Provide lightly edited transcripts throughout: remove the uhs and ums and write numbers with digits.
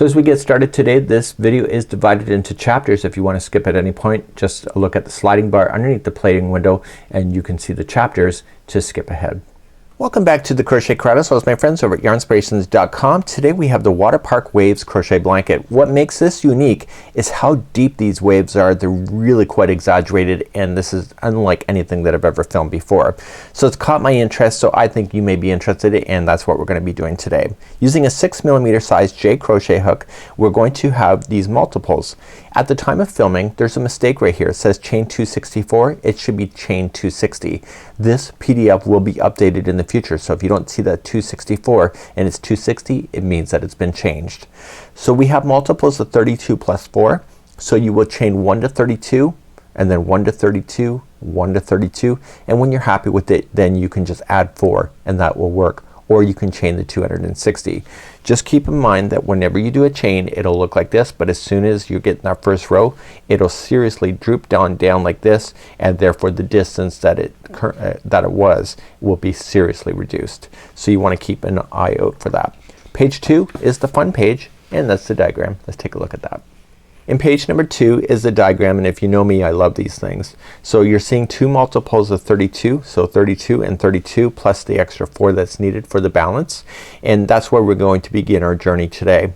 So as we get started today, this video is divided into chapters. If you want to skip at any point, just look at the sliding bar underneath the plating window and you can see the chapters to skip ahead. Welcome back to the Crochet Corrado. So my friends over at yarnspirations.com. Today we have the Water Park Waves crochet blanket. What makes this unique is how deep these waves are. They're really quite exaggerated and this is unlike anything that I've ever filmed before. So it's caught my interest, so I think you may be interested, and that's what we're going to be doing today. Using a 6mm size J crochet hook, we're going to have these multiples. At the time of filming there's a mistake right here. It says chain 264. It should be chain 260. This PDF will be updated in the future, so if you don't see that 264 and it's 260, it means that it's been changed. So we have multiples of 32 plus 4. So you will chain 1 to 32 and then 1 to 32, 1 to 32, and when you're happy with it then you can just add 4 and that will work. Or you can chain the 260. Just keep in mind that whenever you do a chain it'll look like this, but as soon as you get in that first row it'll seriously droop down like this, and therefore the distance that it was will be seriously reduced. So you want to keep an eye out for that. Page 2 is the fun page, and that's the diagram. Let's take a look at that. In page number 2 is the diagram, and if you know me I love these things. So you're seeing two multiples of 32, so 32 and 32 plus the extra 4 that's needed for the balance, and that's where we're going to begin our journey today.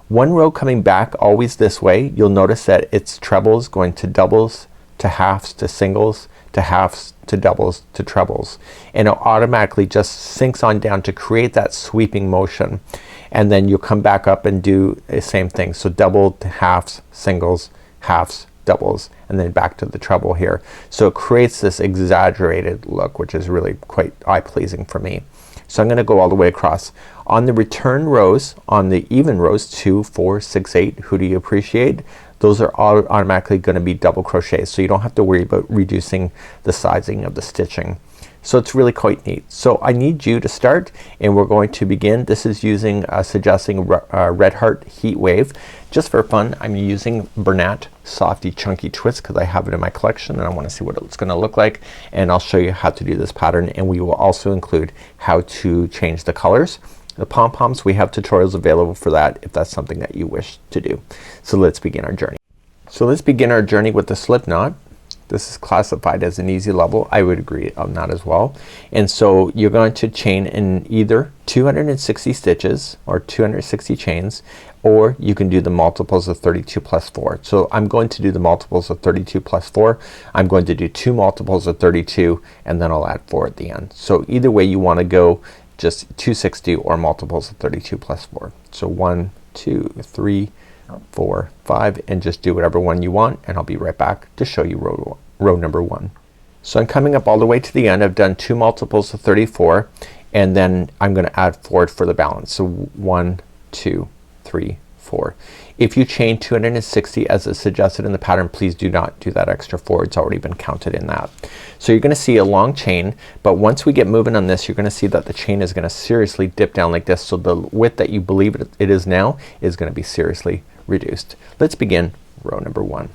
One row coming back always this way, you'll notice that it's trebles going to doubles to halves to singles to halves to doubles to trebles, and it automatically just sinks on down to create that sweeping motion. And then you'll come back up and do the same thing. So double to halves, singles, halves, doubles, and then back to the treble here. So it creates this exaggerated look, which is really quite eye-pleasing for me. So I'm gonna go all the way across. On the return rows, on the even rows, 2, 4, 6, 8, who do you appreciate? Those are all automatically gonna be double crochets, so you don't have to worry about reducing the sizing of the stitching. So it's really quite neat. So I need you to start, and we're going to begin. This is using suggesting Red Heart Heat Wave. Just for fun I'm using Bernat Softee Chunky Twists because I have it in my collection and I want to see what it's gonna look like, and I'll show you how to do this pattern, and we will also include how to change the colors. The pom-poms, we have tutorials available for that if that's something that you wish to do. So let's begin our journey. So let's begin our journey with the slip knot. This is classified as an easy level. I would agree on that as well. And so you're going to chain in either 260 stitches or 260 chains, or you can do the multiples of 32 plus 4. So I'm going to do the multiples of 32 plus 4. I'm going to do 2 multiples of 32 and then I'll add 4 at the end. So either way you want to go, just 260 or multiples of 32 plus 4. So 1, 2, 3, 4, 5, and just do whatever one you want, and I'll be right back to show you row number 1. So I'm coming up all the way to the end. I've done 2 multiples of 34 and then I'm gonna add 4 for the balance. So 1, 2, 3, 4. If you chain 260 as is suggested in the pattern, please do not do that extra 4. It's already been counted in that. So you're gonna see a long chain, but once we get moving on this you're gonna see that the chain is gonna seriously dip down like this, so the width that you believe it is now is gonna be seriously reduced. Let's begin row number 1.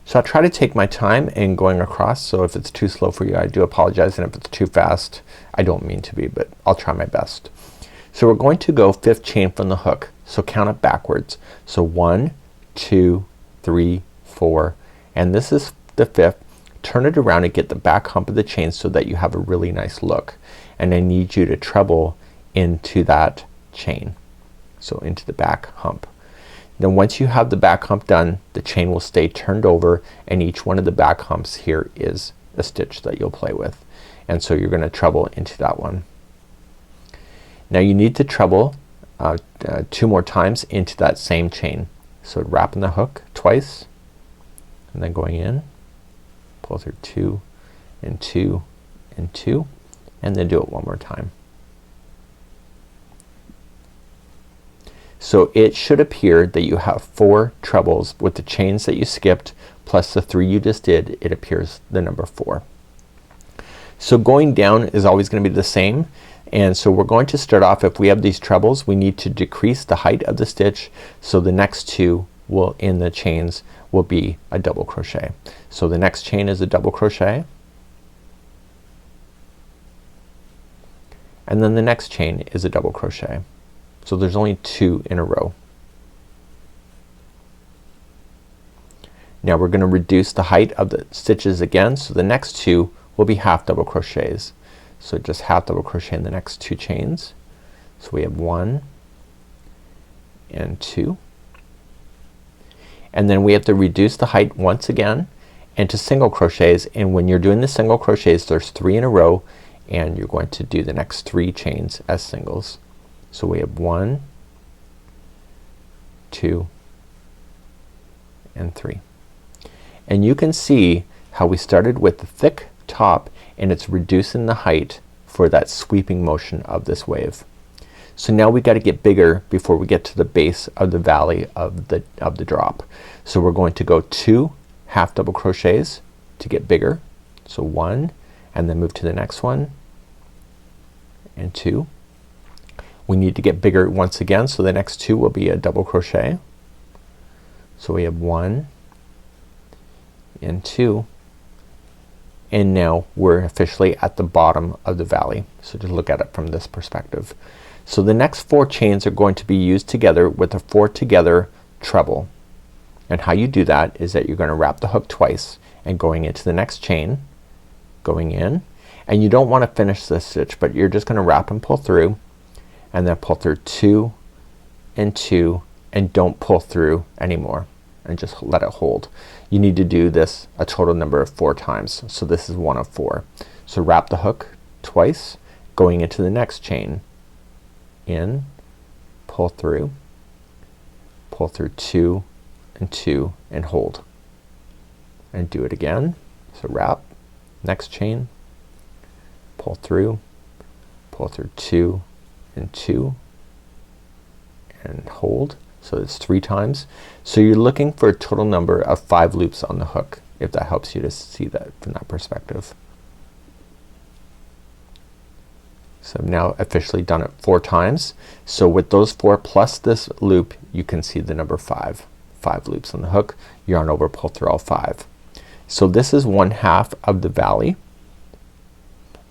So I'll try to take my time in going across, so if it's too slow for you I do apologize, and if it's too fast I don't mean to be, but I'll try my best. So we're going to go 5th chain from the hook, so count it backwards. So 1, 2, 3, 4, and this is the 5th. Turn it around and get the back hump of the chain so that you have a really nice look, and I need you to treble into that chain, so into the back hump. Then once you have the back hump done, the chain will stay turned over, and each one of the back humps here is a stitch that you'll play with, and so you're gonna treble into that one. Now you need to treble 2 more times into that same chain. So wrapping the hook twice and then going in, pull through 2 and 2 and 2, and then do it one more time. So it should appear that you have 4 trebles with the chains that you skipped plus the 3 you just did. It appears the number 4. So going down is always gonna be the same, and so we're going to start off, if we have these trebles we need to decrease the height of the stitch, so the next 2 will in the chains will be a double crochet. So the next chain is a double crochet, and then the next chain is a double crochet. So there's only 2 in a row. Now we're gonna reduce the height of the stitches again, so the next two will be half double crochets. So just half double crochet in the next two chains. So we have 1 and 2, and then we have to reduce the height once again into single crochets, and when you're doing the single crochets there's 3 in a row and you're going to do the next 3 chains as singles. So we have 1, 2 and 3, and you can see how we started with the thick top and it's reducing the height for that sweeping motion of this wave. So now we gotta get bigger before we get to the base of the valley of the drop. So we're going to go 2 half double crochets to get bigger. So 1 and then move to the next one and 2. We need to get bigger once again, so the next 2 will be a double crochet. So we have 1 and 2, and now we're officially at the bottom of the valley. So just look at it from this perspective. So the next 4 chains are going to be used together with a 4 together treble, and how you do that is that you're gonna wrap the hook twice and going into the next chain, going in, and you don't want to finish this stitch but you're just gonna wrap and pull through and then pull through 2 and 2 and don't pull through anymore and just let it hold. You need to do this a total number of 4 times. So this is 1 of 4. So wrap the hook twice, going into the next chain, in, pull through 2 and 2 and hold, and do it again. So wrap, next chain, pull through 2 and 2 and hold. So it's 3 times. So you're looking for a total number of 5 loops on the hook, if that helps you to see that from that perspective. So I've now officially done it 4 times. So with those 4 plus this loop you can see the number 5. 5 loops on the hook, yarn over, pull through all 5. So this is 1/2 of the valley,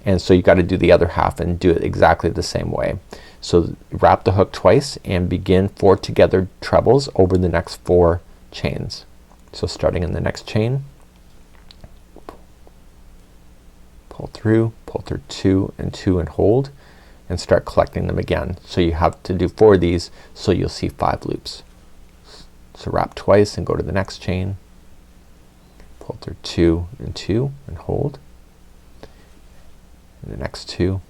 and so you gotta do the other half and do it exactly the same way. So wrap the hook twice and begin 4 together trebles over the next 4 chains. So starting in the next chain, pull through 2 and 2 and hold, and start collecting them again. So you have to do 4 of these so you'll see 5 loops. So wrap twice and go to the next chain, pull through 2 and 2 and hold, and the next 2,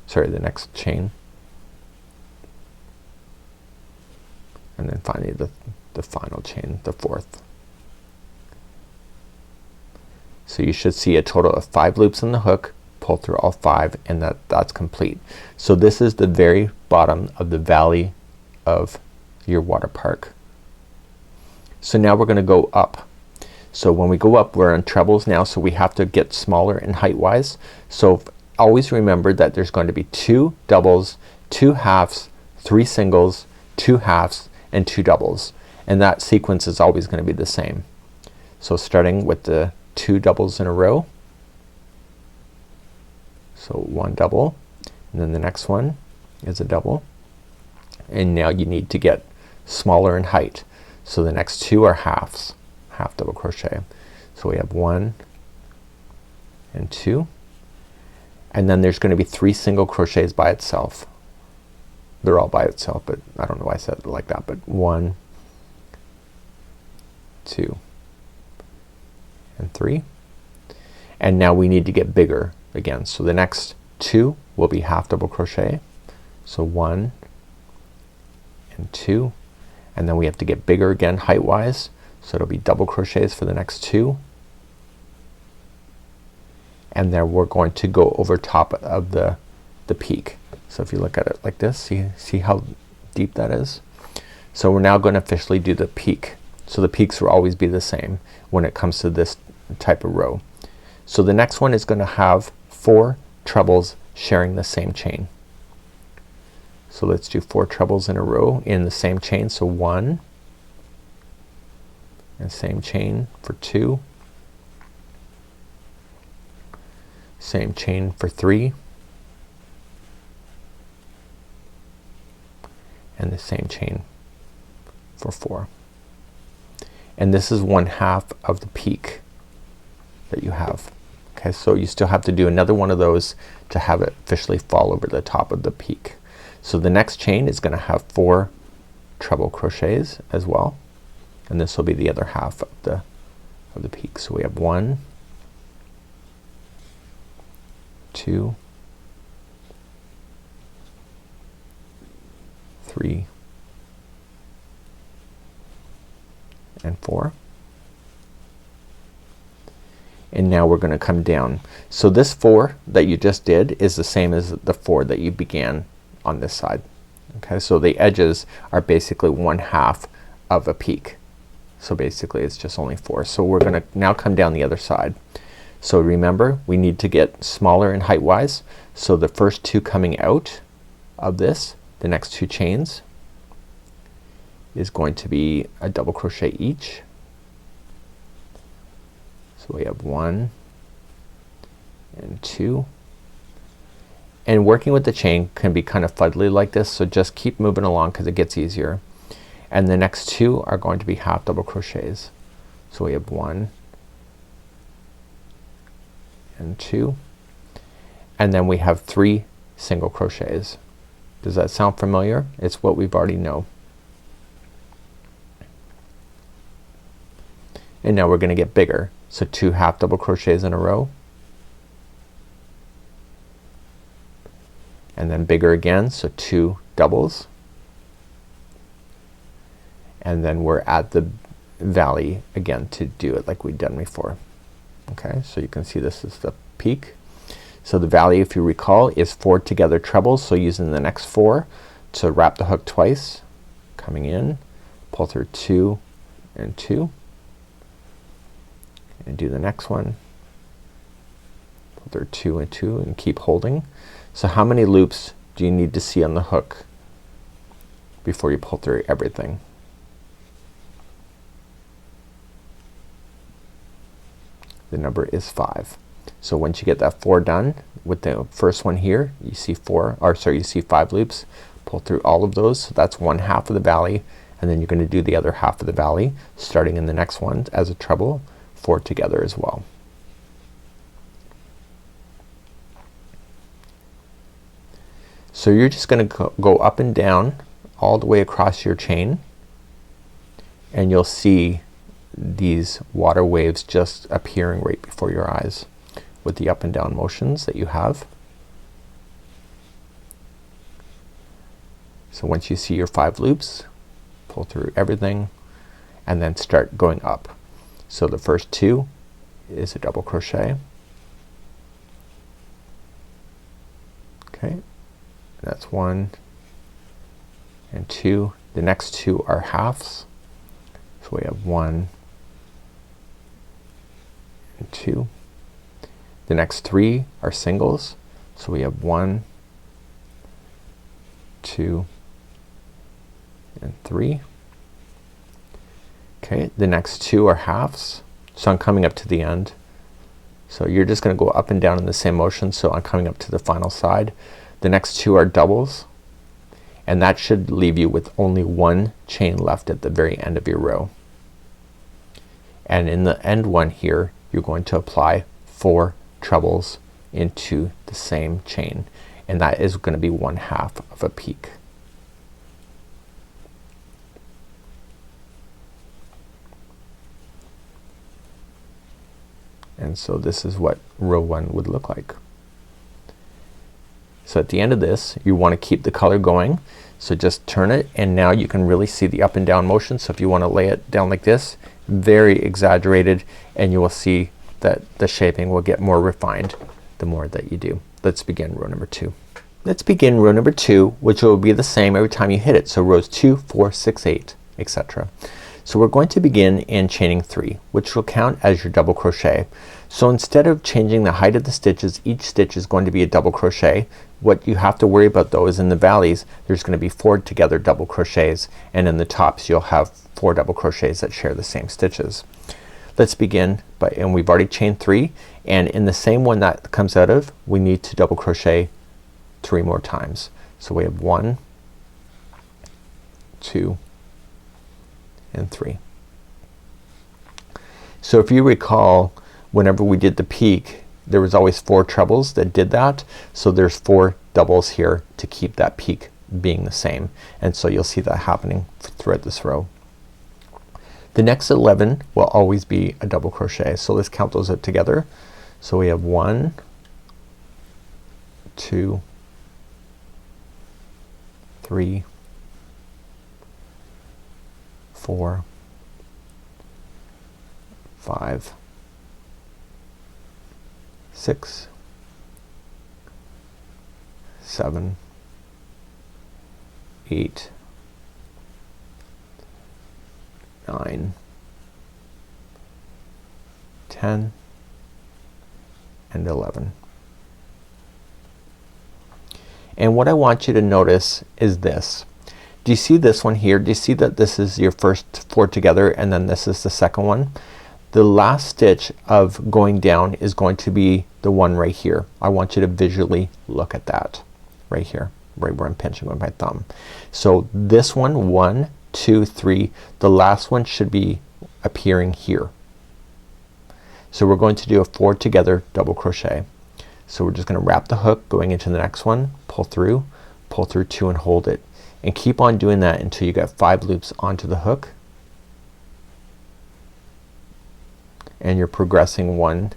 sorry, the next chain, and then finally the final chain, the 4th. So you should see a total of 5 loops in the hook, pull through all 5, and that's complete. So this is the very bottom of the valley of your water park. So now we're gonna go up. So when we go up we're on trebles now, so we have to get smaller in height wise. So always remember that there's going to be 2 doubles, 2 halves, 3 singles, 2 halves, and 2 doubles, and that sequence is always gonna be the same. So starting with the 2 doubles in a row, so 1 double, and then the next one is a double, and now you need to get smaller in height. So the next 2 are halves, half double crochet. So we have 1 and 2, and then there's gonna be 3 single crochets by itself. They're all by itself, but I don't know why I said it like that, but 1, 2 and 3, and now we need to get bigger again. So the next 2 will be half double crochet. So 1 and 2, and then we have to get bigger again height wise. So it'll be double crochets for the next 2, and then we're going to go over top of the peak. So if you look at it like this, see how deep that is? So we're now gonna officially do the peak. So the peaks will always be the same when it comes to this type of row. So the next one is gonna have 4 trebles sharing the same chain. So let's do 4 trebles in a row in the same chain. So 1, and same chain for 2, same chain for 3, and the same chain for 4. and this is 1/2 of the peak that you have. Okay, so you still have to do another one of those to have it officially fall over the top of the peak. So the next chain is gonna have 4 treble crochets as well, and this will be the other half of the peak. So we have 1, 2, 3, and 4. And now we're gonna come down. So this 4 that you just did is the same as the 4 that you began on this side. Okay, so the edges are basically 1/2 of a peak. So basically it's just only 4. So we're gonna now come down the other side. So remember, we need to get smaller in height wise. So the first 2 coming out of this, the next 2 chains, is going to be a double crochet each. So we have 1 and 2, and working with the chain can be kind of fuddly like this, so just keep moving along because it gets easier. And the next 2 are going to be half double crochets. So we have 1 and 2, and then we have 3 single crochets. Does that sound familiar? It's what we've already know. And now we're gonna get bigger. So 2 half double crochets in a row, and then bigger again, so 2 doubles, and then we're at the valley again to do it like we've done before. Okay, so you can see this is the peak. So the valley, if you recall, is 4 together trebles, so using the next 4 to wrap the hook twice, coming in, pull through 2 and 2, and do the next one, pull through 2 and 2, and keep holding. So how many loops do you need to see on the hook before you pull through everything? The number is 5. So once you get that 4 done with the first one here, you see 5 loops. Pull through all of those, so that's 1/2 of the valley, and then you're gonna do the other half of the valley starting in the next one as a treble, 4 together as well. So you're just gonna go up and down all the way across your chain, and you'll see these water waves just appearing right before your eyes with the up and down motions that you have. So once you see your 5 loops, pull through everything and then start going up. So the first 2 is a double crochet. Okay, that's 1 and 2. The next 2 are halves. So we have 1 and 2. The next 3 are singles. So we have 1, 2, and 3. Okay, the next 2 are halves. So I'm coming up to the end. So you're just gonna go up and down in the same motion. So I'm coming up to the final side. The next 2 are doubles, and that should leave you with only 1 chain left at the very end of your row. And in the end one here, you're going to apply 4 trebles into the same chain, and that is gonna be 1/2 of a peak. And so this is what row 1 would look like. So at the end of this, you want to keep the color going. So just turn it, and now you can really see the up and down motion. So if you want to lay it down like this, very exaggerated, and you will see that the shaping will get more refined the more that you do. Let's begin row number 2. Let's begin row number 2, which will be the same every time you hit it. So rows 2, 4, 6, 8, etc. So we're going to begin in chaining 3, which will count as your double crochet. So instead of changing the height of the stitches, each stitch is going to be a double crochet. What you have to worry about though is in the valleys there's gonna be 4 together double crochets, and in the tops you'll have 4 double crochets that share the same stitches. Let's begin and we've already chained 3, and in the same one that comes out of, we need to double crochet 3 more times. So we have 1, 2, and 3. So if you recall, whenever we did the peak, there was always 4 trebles that did that. So there's 4 doubles here to keep that peak being the same, and so you'll see that happening throughout this row. The next 11 will always be a double crochet. So let's count those out together. So we have 1, 2, 3, 4, 5, 6, 7, 8, 9, 10, and 11. And what I want you to notice is this. Do you see this one here? Do you see that this is your first 4 together and then this is the second one? The last stitch of going down is going to be the one right here. I want you to visually look at that right here, right where I'm pinching with my thumb. So this one, 1, 2, 3, the last one should be appearing here. So we're going to do a 4 together double crochet. So we're just gonna wrap the hook going into the next one, pull through 2 and hold it, and keep on doing that until you get 5 loops onto the hook, and you're progressing 1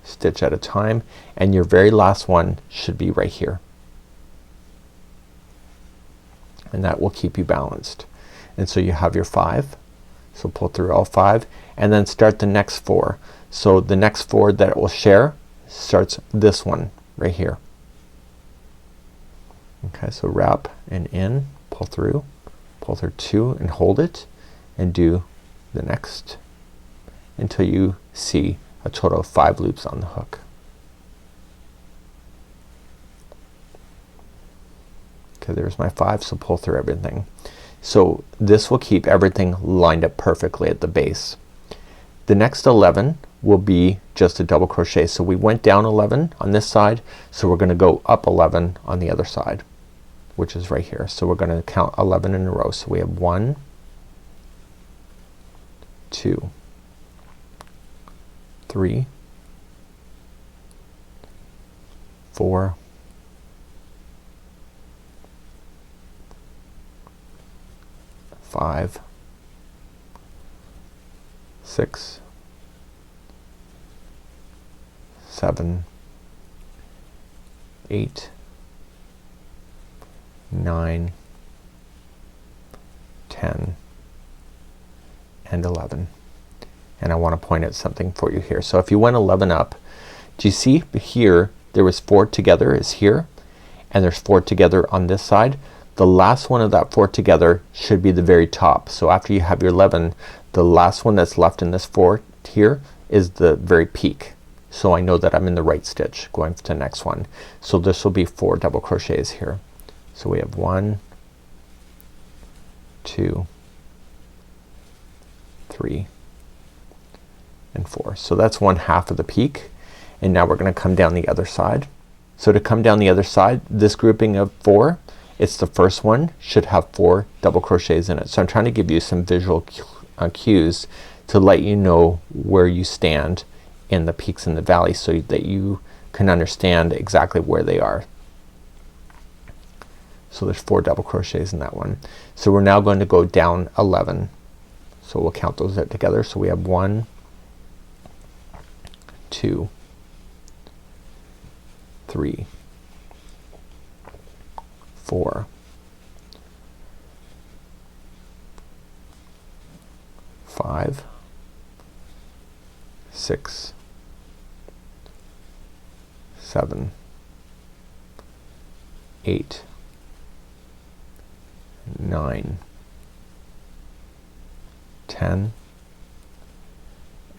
stitch at a time, and your very last one should be right here, and that will keep you balanced. And so you have your 5, so pull through all 5 and then start the next 4. So the next 4 that it will share starts this one right here. Okay, so wrap and in, pull through 2 and hold it, and do the next until you see a total of 5 loops on the hook. Okay, there's my 5, so pull through everything. So this will keep everything lined up perfectly at the base. The next 11 will be just a double crochet. So we went down 11 on this side, so we're gonna go up 11 on the other side, which is right here. So we're gonna count 11 in a row. So we have 1, 2, 3, 4, 5, 6, 7, 8, 9, 10, and 11. And I want to point out something for you here. So if you went 11 up, do you see here there was 4 together is here, and there's 4 together on this side. The last one of that 4 together should be the very top. So after you have your 11, the last one that's left in this 4 here is the very peak. So I know that I'm in the right stitch going to the next one. So this will be 4 double crochets here. So we have 1, 2, 3, and 4. So that's 1/2 of the peak, and now we're gonna come down the other side. So to come down the other side, this grouping of 4, it's the first one, should have 4 double crochets in it. So I'm trying to give you some visual cues to let you know where you stand in the peaks and the valleys, so that you can understand exactly where they are. So there's 4 double crochets in that one. So we're now going to go down 11. So we'll count those out together. So we have 1, 2, 3, 4, 5, 6, 7, 8, 9, 10,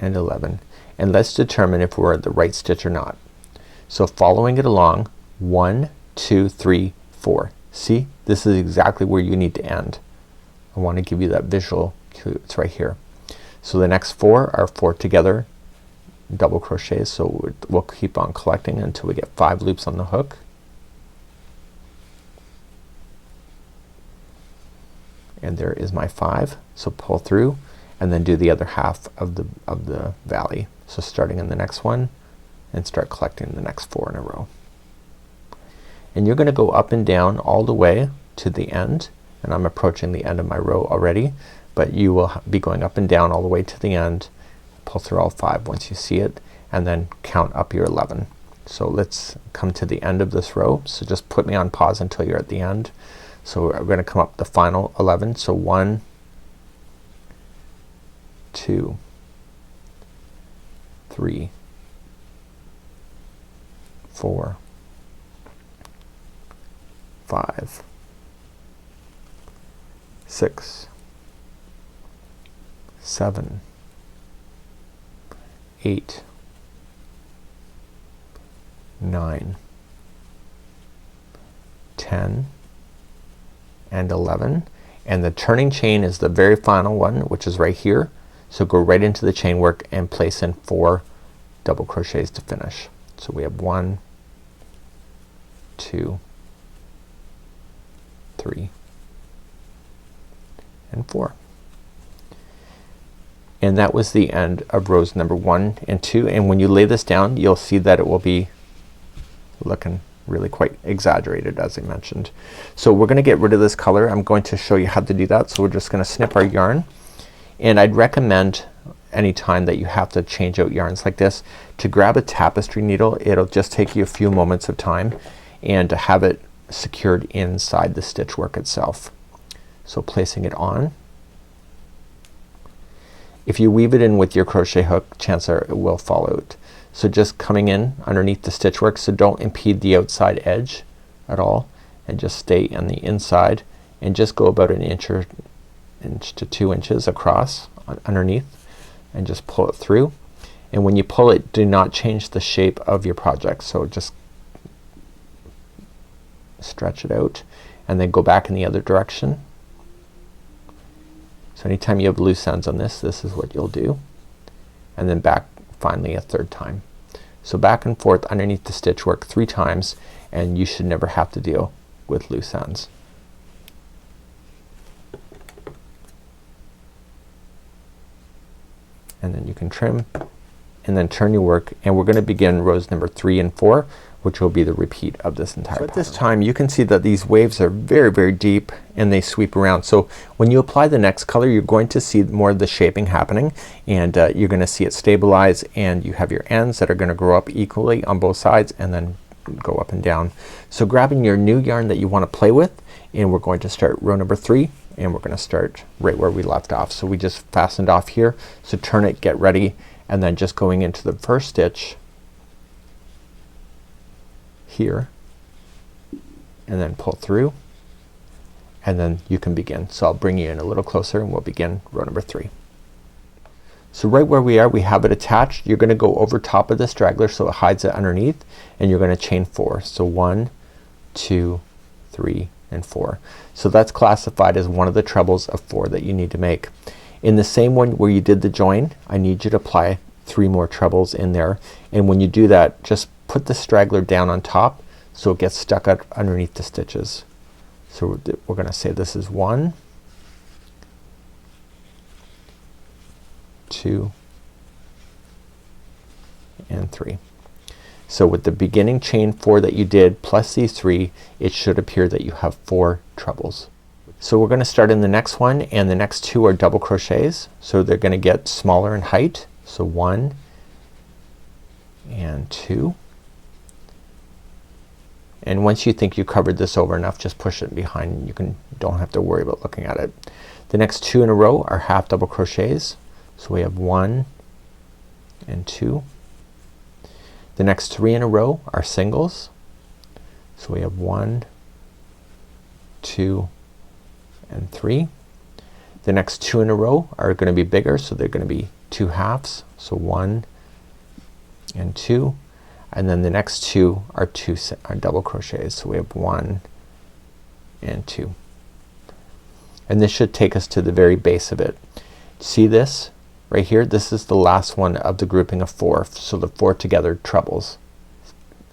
and 11. And let's determine if we're at the right stitch or not. So following it along, 1, 2, 3, 4. See, this is exactly where you need to end. I want to give you that visual cue. It's right here. So the next 4 are 4 together double crochets. So we'll keep on collecting until we get 5 loops on the hook. And there is my 5. So pull through, and then do the other half of the valley. So starting in the next one and start collecting the next 4 in a row. And you're gonna go up and down all the way to the end, and I'm approaching the end of my row already, but you will be going up and down all the way to the end. Pull through all 5 once you see it, and then count up your 11. So let's come to the end of this row. So just put me on pause until you're at the end. So we're gonna come up the final 11. So 1, 2, 3, 4, 5, 6, 7, 8, 9, 10, and 11. And the turning chain is the very final one, which is right here. So go right into the chain work and place in 4 double crochets to finish. So we have 1, 2, 3, and 4. And that was the end of rows number 1 and 2. And when you lay this down, you'll see that it will be looking really quite exaggerated, as I mentioned. So we're gonna get rid of this color. I'm going to show you how to do that. So we're just gonna snip our yarn, and I'd recommend anytime that you have to change out yarns like this to grab a tapestry needle. It'll just take you a few moments of time, and to have it secured inside the stitch work itself. So placing it on. If you weave it in with your crochet hook, chances are it will fall out. So just coming in underneath the stitch work, so don't impede the outside edge at all, and just stay on the inside, and just go about an inch to 2 inches across underneath, and just pull it through. And when you pull it, do not change the shape of your project. So just stretch it out and then go back in the other direction. So anytime you have loose ends on this, this is what you'll do, and then back finally a 3rd time. So back and forth underneath the stitch work 3 times, and you should never have to deal with loose ends. And then you can trim and then turn your work, and we're gonna begin rows number 3 and 4, which will be the repeat of this entire pattern. At this time you can see that these waves are very, very deep and they sweep around. So when you apply the next color, you're going to see more of the shaping happening, and you're gonna see it stabilize, and you have your ends that are gonna grow up equally on both sides and then go up and down. So grabbing your new yarn that you want to play with, and we're going to start row number 3, and we're gonna start right where we left off. So we just fastened off here, so turn it, get ready, and then just going into the first stitch here, and then pull through, and then you can begin. So I'll bring you in a little closer and we'll begin row number 3. So right where we are, we have it attached. You're gonna go over top of the straggler so it hides it underneath, and you're gonna chain 4. So 1, 2, 3, and 4. So that's classified as one of the trebles of 4 that you need to make. In the same one where you did the join, I need you to apply 3 more trebles in there, and when you do that, just put the straggler down on top so it gets stuck up underneath the stitches. So we're gonna say this is 1, 2, and 3. So with the beginning chain 4 that you did plus these 3, it should appear that you have 4 trebles. So we're gonna start in the next one, and the next 2 are double crochets, so they're gonna get smaller in height. So 1 and 2, and once you think you covered this over enough, just push it behind, and you don't have to worry about looking at it. The next 2 in a row are half double crochets, so we have 1 and 2. The next 3 in a row are singles, so we have 1, 2, and 3. The next 2 in a row are gonna be bigger, so they're gonna be 2 halves, so 1 and 2, and then the next 2 are double crochets, so we have 1 and 2, and this should take us to the very base of it. See this right here? This is the last one of the grouping of 4, so the 4 together trebles.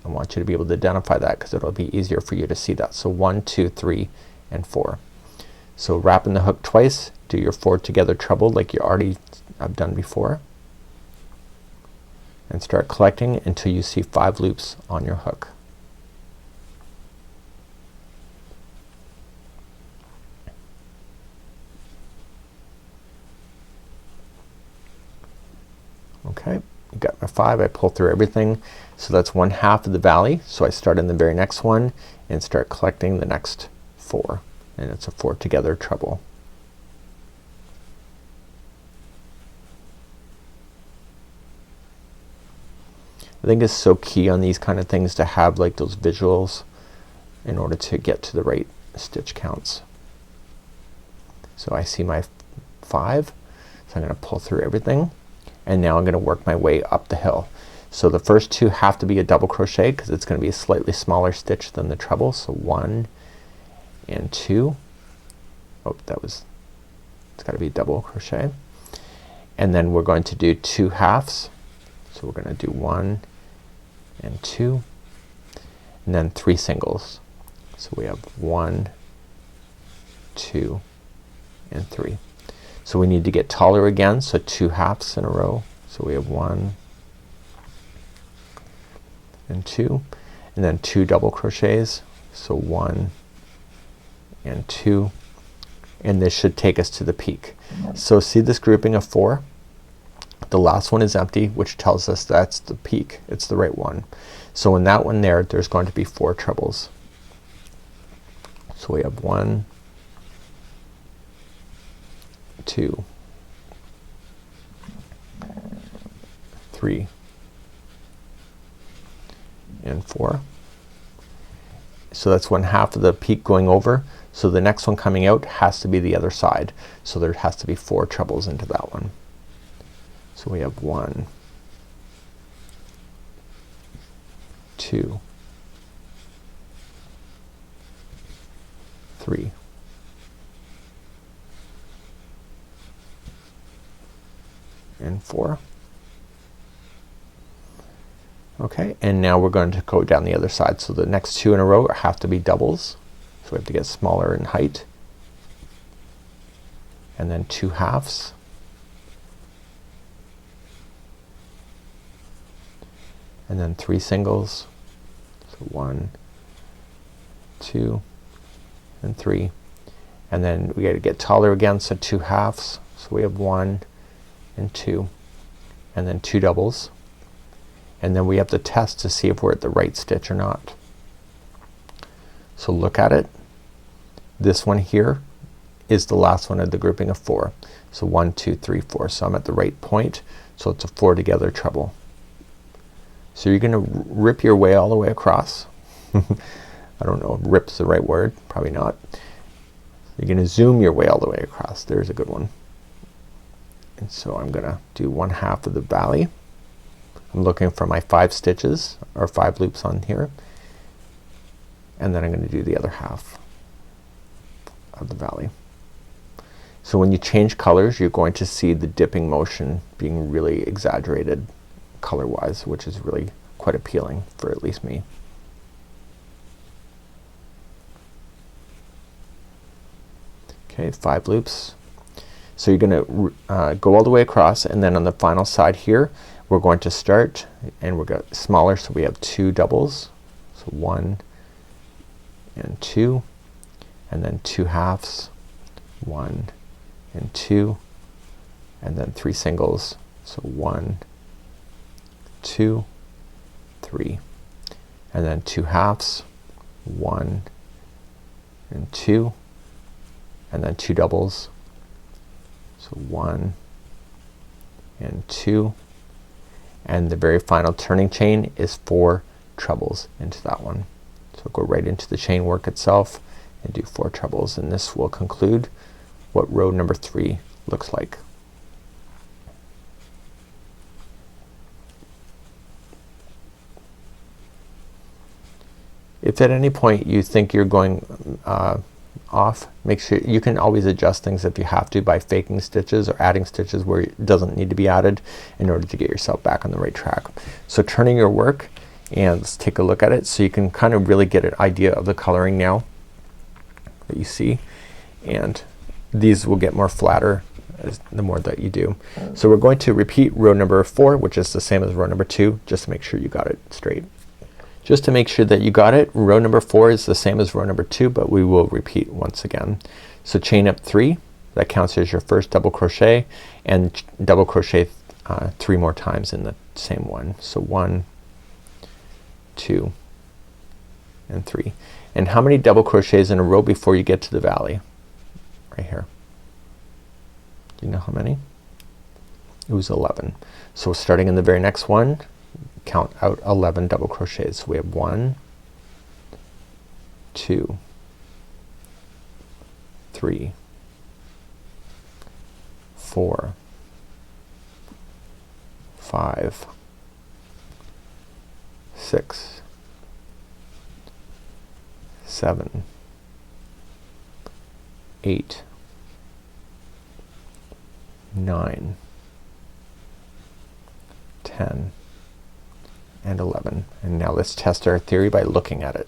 I want you to be able to identify that because it'll be easier for you to see that. So 1, 2, 3, and 4. So wrap in the hook twice, do your 4 together treble like you already have done before, and start collecting until you see 5 loops on your hook. Okay, you got my 5. I pull through everything. So that's 1/2 of the valley. So I start in the very next one and start collecting the next 4, and it's a 4 together treble. I think it's so key on these kind of things to have like those visuals in order to get to the right stitch counts. So I see my 5, so I'm gonna pull through everything, and now I'm gonna work my way up the hill. So the first 2 have to be a double crochet because it's gonna be a slightly smaller stitch than the treble. So 1 and 2. Oh, it's gotta be a double crochet. And then we're going to do 2 halves. So we're gonna do 1 and 2, and then 3 singles. So we have 1, 2 and 3. So we need to get taller again, so 2 halves in a row. So we have 1 and 2, and then 2 double crochets. So 1 and 2, and this should take us to the peak. So see this grouping of 4? The last one is empty, which tells us that's the peak. It's the right one. So in that one there's going to be 4 trebles. So we have 1, 2, 3 and 4. So that's 1/2 of the peak going over. So the next one coming out has to be the other side. So there has to be 4 trebles into that one. So we have 1, 2, 3, and 4. Okay, and now we're going to go down the other side. So the next 2 in a row have to be doubles. So we have to get smaller in height. And then 2 halves. And then 3 singles. So 1, 2 and 3, and then we got to get taller again, so 2 halves. So we have 1 and 2, and then 2 doubles, and then we have to test to see if we're at the right stitch or not. So look at it. This one here is the last one of the grouping of 4. So 1, 2, 3, 4. So I'm at the right point. So it's a 4 together treble. So you're gonna rip your way all the way across. I don't know if rip's the right word, probably not. You're gonna zoom your way all the way across. There's a good one. And so I'm gonna do 1/2 of the valley. I'm looking for my 5 stitches or 5 loops on here, and then I'm gonna do the other half of the valley. So when you change colors, you're going to see the dipping motion being really exaggerated color wise, which is really quite appealing for at least me. Okay, 5 loops. So you're gonna go all the way across, and then on the final side here we're going to start, and we're going smaller, so we have 2 doubles. So 1 and 2, and then 2 halves, 1 and 2, and then 3 singles. So 1, 2, 3, and then 2 halves, 1 and 2, and then 2 doubles. So 1 and 2, and the very final turning chain is 4 trebles into that one. So go right into the chain work itself and do 4 trebles, and this will conclude what row number 3 looks like. If at any point you think you're going off, make sure you can always adjust things if you have to by faking stitches or adding stitches where it doesn't need to be added in order to get yourself back on the right track. So turning your work, and let's take a look at it so you can kind of really get an idea of the coloring now that you see. And these will get more flatter the more that you do. So we're going to repeat row number 4, which is the same as row number 2, just to make sure you got it straight. Just to make sure that you got it, row number 4 is the same as row number 2, but we will repeat once again. So chain up 3, that counts as your first double crochet, and double crochet 3 more times in the same one. So 1, 2 and 3. And how many double crochets in a row before you get to the valley? Right here. Do you know how many? It was 11. So starting in the very next one, count out 11 double crochets. So we have 1, 2, 3, 4, 5, 6, 7, 8, 9, 10 and 11. And now let's test our theory by looking at it.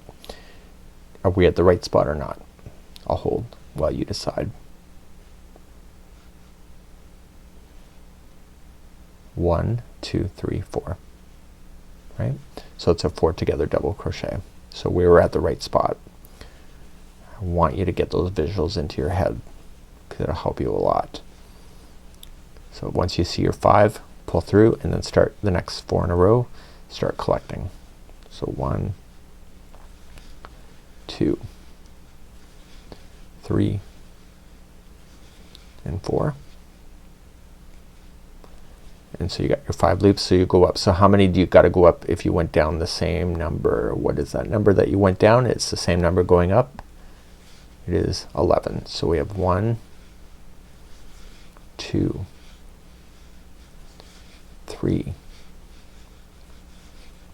Are we at the right spot or not? I'll hold while you decide. 1, 2, 3, 4. Right? So it's a 4 together double crochet. So we were at the right spot. I want you to get those visuals into your head because it'll help you a lot. So once you see your 5, pull through and then start the next 4 in a row. Start collecting. So 1, 2, 3 and 4. And so you got your 5 loops, so you go up. So how many do you got to go up if you went down the same number? What is that number that you went down? It's the same number going up. It is 11. So we have 1, 2, 3,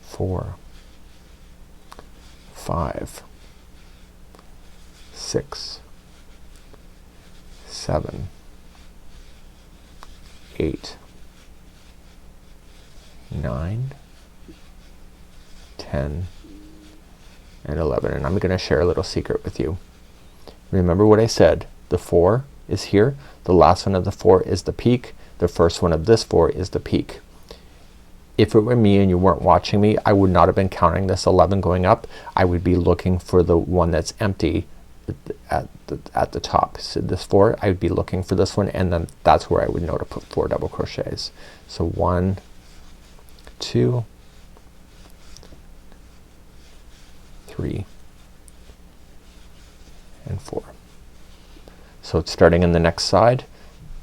4, 5, 6, 7, 8, 9, 10 and 11. And I'm gonna share a little secret with you. Remember what I said, the 4 is here, the last one of the 4 is the peak, the first one of this 4 is the peak. If it were me and you weren't watching me, I would not have been counting this 11 going up. I would be looking for the one that's empty at the top. So this 4, I would be looking for this one, and then that's where I would know to put 4 double crochets. So 1, 2, 3 and 4. So it's starting in the next side.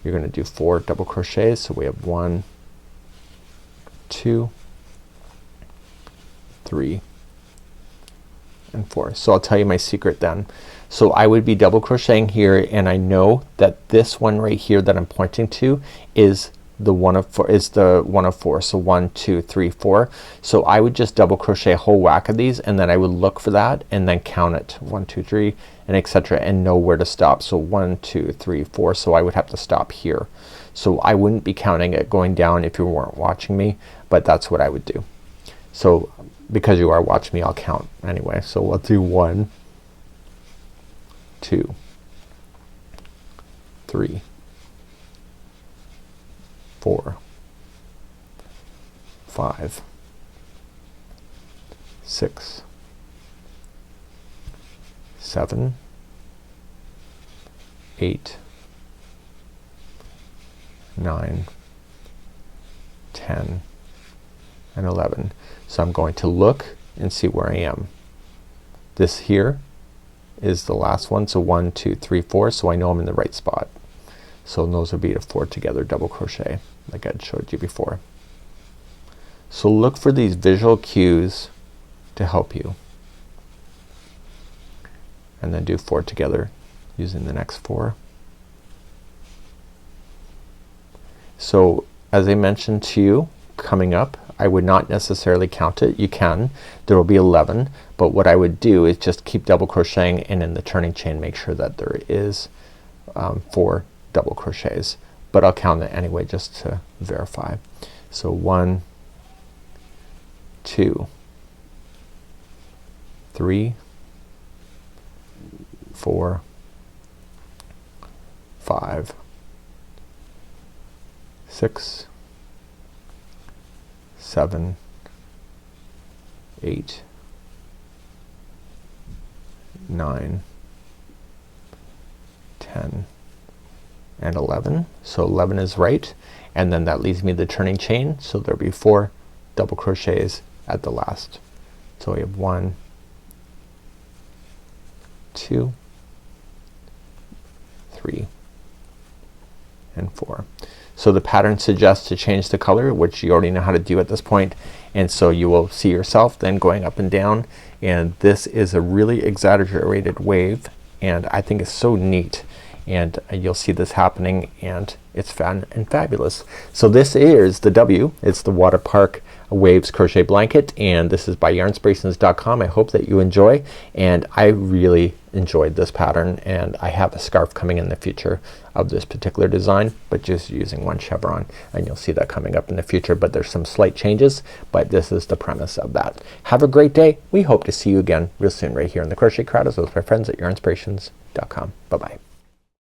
You're gonna do 4 double crochets. So we have 1, 2, 3 and 4. So I'll tell you my secret then. So I would be double crocheting here, and I know that this one right here that I'm pointing to is the 1 of 4, is the 1 of 4. So 1, 2, 3, 4. So I would just double crochet a whole whack of these, and then I would look for that and then count it 1, 2, 3 and etc. and know where to stop. So 1, 2, 3, 4. So I would have to stop here. So I wouldn't be counting it going down if you weren't watching me, but that's what I would do. So because you are watching me, I'll count anyway. So we'll do 1, 2, 3, 4, 5, 6, 7, 8, 9, 10 and 11. So I'm going to look and see where I am. This here is the last one. So 1, 2, 3, 4. So I know I'm in the right spot. So those would be a 4 together double crochet like I showed you before. So look for these visual cues to help you, and then do 4 together using the next 4. So as I mentioned to you, coming up, I would not necessarily count it. You can. There will be 11, but what I would do is just keep double crocheting, and in the turning chain make sure that there is 4 double crochets, but I'll count it anyway just to verify. So 1, 2, 3, 4, 5, 6, 7, 8, 9, 10, and 11. So 11 is right, and then that leaves me the turning chain, so there'll be 4 double crochets at the last. So we have 1, 2, 3, and 4. So the pattern suggests to change the color, which you already know how to do at this point, and so you will see yourself then going up and down, and this is a really exaggerated wave, and I think it's so neat, and you'll see this happening, and it's fun and fabulous. So this is the W. It's the Water Park Waves Crochet Blanket, and this is by yarnspirations.com. I hope that you enjoy, and I really enjoyed this pattern, and I have a scarf coming in the future of this particular design, but just using 1 chevron, and you'll see that coming up in the future, but there's some slight changes, but this is the premise of that. Have a great day. We hope to see you again real soon right here in the Crochet Crowd, as well as my friends at yarnspirations.com. Bye bye.